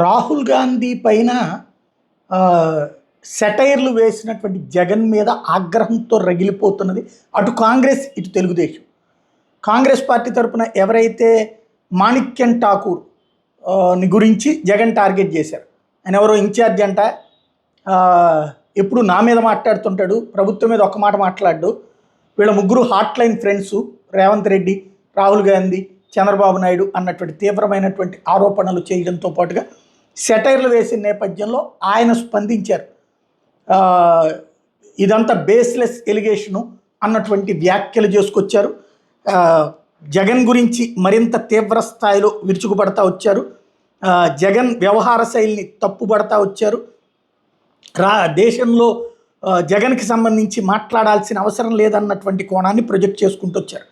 రాహుల్ గాంధీ పైన సెటైర్లు వేసినటువంటి జగన్ మీద ఆగ్రహంతో రగిలిపోతున్నది అటు కాంగ్రెస్ ఇటు తెలుగుదేశం. కాంగ్రెస్ పార్టీ తరఫున ఎవరైతే మాణిక్యం ఠాకూర్ ని గురించి జగన్ టార్గెట్ చేశారు. ఆయన ఎవరో ఇన్ఛార్జ్ అంట, ఎప్పుడు నా మీద మాట్లాడుతుంటాడు, ప్రభుత్వం మీద ఒక్క మాట మాట్లాడు. వీళ్ళ ముగ్గురు hot line friends, Revanth Reddy, Rahul Gandhi, Chandrababu Naidu అన్నటువంటి తీవ్రమైనటువంటి ఆరోపణలు చేయడంతో పాటుగా సెటైర్లు వేసిన నేపథ్యంలో ఆయన స్పందించారు. ఇదంతా బేస్లెస్ ఎలిగేషను అన్నటువంటి వ్యాఖ్యలు చేసుకొచ్చారు. జగన్ గురించి మరింత తీవ్ర స్థాయిలో విరుచుకుపడతా వచ్చారు. జగన్ వ్యవహార శైలిని తప్పుపడతా వచ్చారు. దేశంలో జగన్కి సంబంధించి మాట్లాడాల్సిన అవసరం లేదన్నటువంటి కోణాన్ని ప్రొజెక్ట్ చేసుకుంటూ వచ్చారు.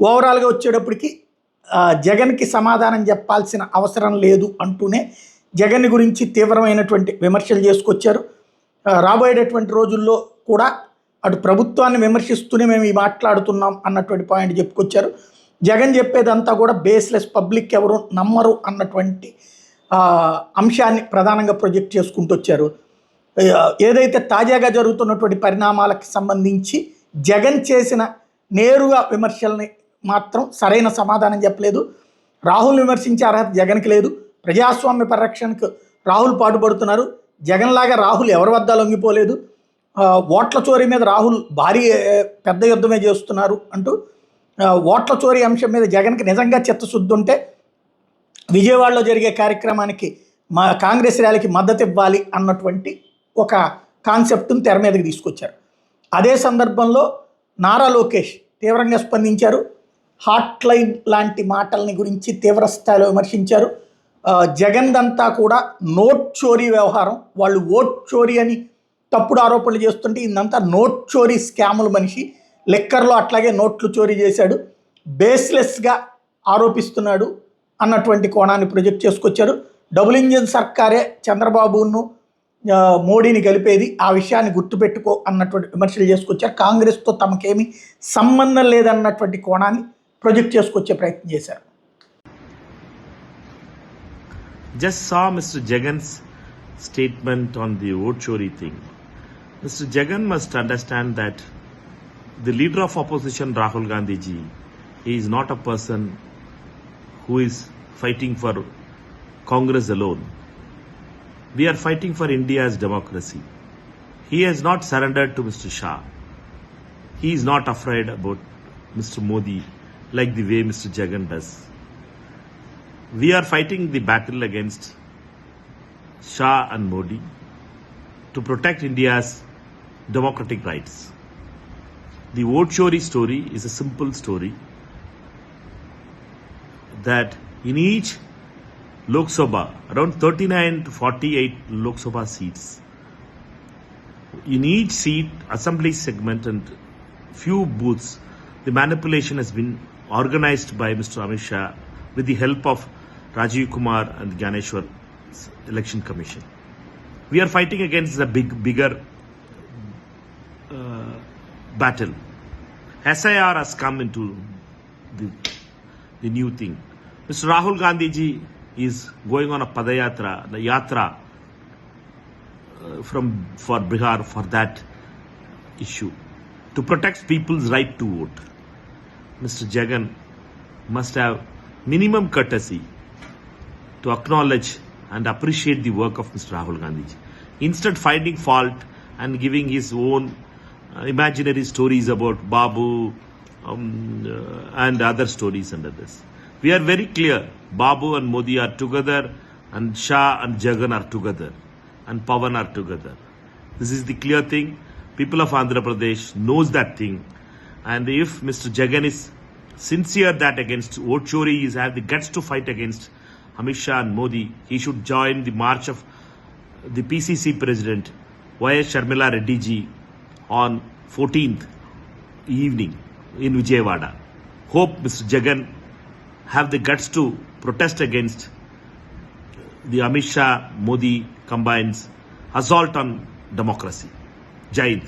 ఓవరాల్గా వచ్చేటప్పటికి జగన్కి సమాధానం చెప్పాల్సిన అవసరం లేదు అంటూనే జగన్ గురించి తీవ్రమైనటువంటి విమర్శలు చేసుకొచ్చారు. రాబోయేటటువంటి రోజుల్లో కూడా అటు ప్రభుత్వాన్ని విమర్శిస్తూనే మేము ఈ మాట్లాడుతున్నాం అన్నటువంటి పాయింట్ చెప్పుకొచ్చారు. జగన్ చెప్పేదంతా కూడా బేస్లెస్, పబ్లిక్ ఎవరు నమ్మరు అన్నటువంటి అంశాన్ని ప్రధానంగా ప్రొజెక్ట్ చేసుకుంటూ వచ్చారు. ఏదైతే తాజాగా జరుగుతున్నటువంటి పరిణామాలకు సంబంధించి జగన్ చేసిన నేరుగా విమర్శల్ని మాత్రం సరైన సమాధానం చెప్పలేదు. రాహుల్ విమర్శించే అర్హత జగన్కి లేదు. ప్రజాస్వామ్య పరిరక్షణకు రాహుల్ పాటుపడుతున్నారు. జగన్లాగా రాహుల్ ఎవరి వద్ద లొంగిపోలేదు. ఓట్ల చోరీ మీద రాహుల్ భారీ పెద్ద యుద్ధమే చేస్తున్నారు అంటూ ఓట్ల చోరీ అంశం మీద జగన్కి నిజంగా చిత్తశుద్ధి ఉంటే విజయవాడలో జరిగే కార్యక్రమానికి మా కాంగ్రెస్ ర్యాలీకి మద్దతు ఇవ్వాలి అన్నటువంటి ఒక కాన్సెప్ట్ను తెర మీదకి తీసుకొచ్చారు. అదే సందర్భంలో నారా లోకేష్ తీవ్రంగా స్పందించారు. హాట్ లైన్ లాంటి మాటల్ని గురించి తీవ్ర స్థాయిలో విమర్శించారు. జగన్ దంతా కూడా నోట్ చోరీ వ్యవహారం, వాళ్ళు ఓట్ చోరీ అని తప్పుడు ఆరోపణలు చేస్తుంటే ఇదంతా నోట్ చోరీ స్కాముల మనిషి, లెక్కర్లో అట్లాగే నోట్లు చోరీ చేశాడు, బేస్లెస్గా ఆరోపిస్తున్నాడు అన్నటువంటి కోణాన్ని ప్రొజెక్ట్ చేసుకొచ్చారు. డబుల్ ఇంజిన్ సర్కారే చంద్రబాబును మోడీని కలిపేది, ఆ విషయాన్ని గుర్తుపెట్టుకో అన్నటువంటి విమర్శలు చేసుకొచ్చారు. కాంగ్రెస్తో తమకేమీ సంబంధం లేదన్నటువంటి కోణాన్ని ప్రొజెక్ట్ చేసుకొచ్చే ప్రయత్నం చేశారు. Just saw Mr. Jagan's statement on the vote chori thing. Mr. Jagan must understand that the leader of opposition, Rahul Gandhi ji, he is not a person who is fighting for Congress alone. We are fighting for India's democracy. He has not surrendered to Mr. Shah. He is not afraid about Mr. Modi like the way Mr. Jagan does. We are fighting the battle against Shah and Modi to protect India's democratic rights. The vote chori story is a simple story that in each Lok Sabha, around 39 to 48 Lok Sabha seats, in each seat, assembly segment and few booths, the manipulation has been organized by Mr. Amit Shah with the help of Rajiv Kumar and Gyaneshwar Election Commission. We are fighting against the bigger battle. SIR has come into the new thing. Mr. Rahul Gandhi ji is going on a padayatra, the yatra for Bihar for that issue to protect people's right to vote. Mr. Jagan must have minimum courtesy to acknowledge and appreciate the work of Mr. Rahul Gandhi. Instead finding fault and giving his own imaginary stories about Babu and other stories under this. We are very clear, Babu and Modi are together and Shah and Jagan are together and Pawan are together. This is the clear thing. People of Andhra Pradesh knows that thing, and if Mr. Jagan is sincere that against vote chori, he has the guts to fight against Amit Shah and Modi, he should join the march of the PCC President Y.S. Sharmila Reddy ji on 14th evening in Vijayawada. Hope Mr. Jagan have the guts to protest against the Amit Shah Modi combines assault on democracy. Jai Hind.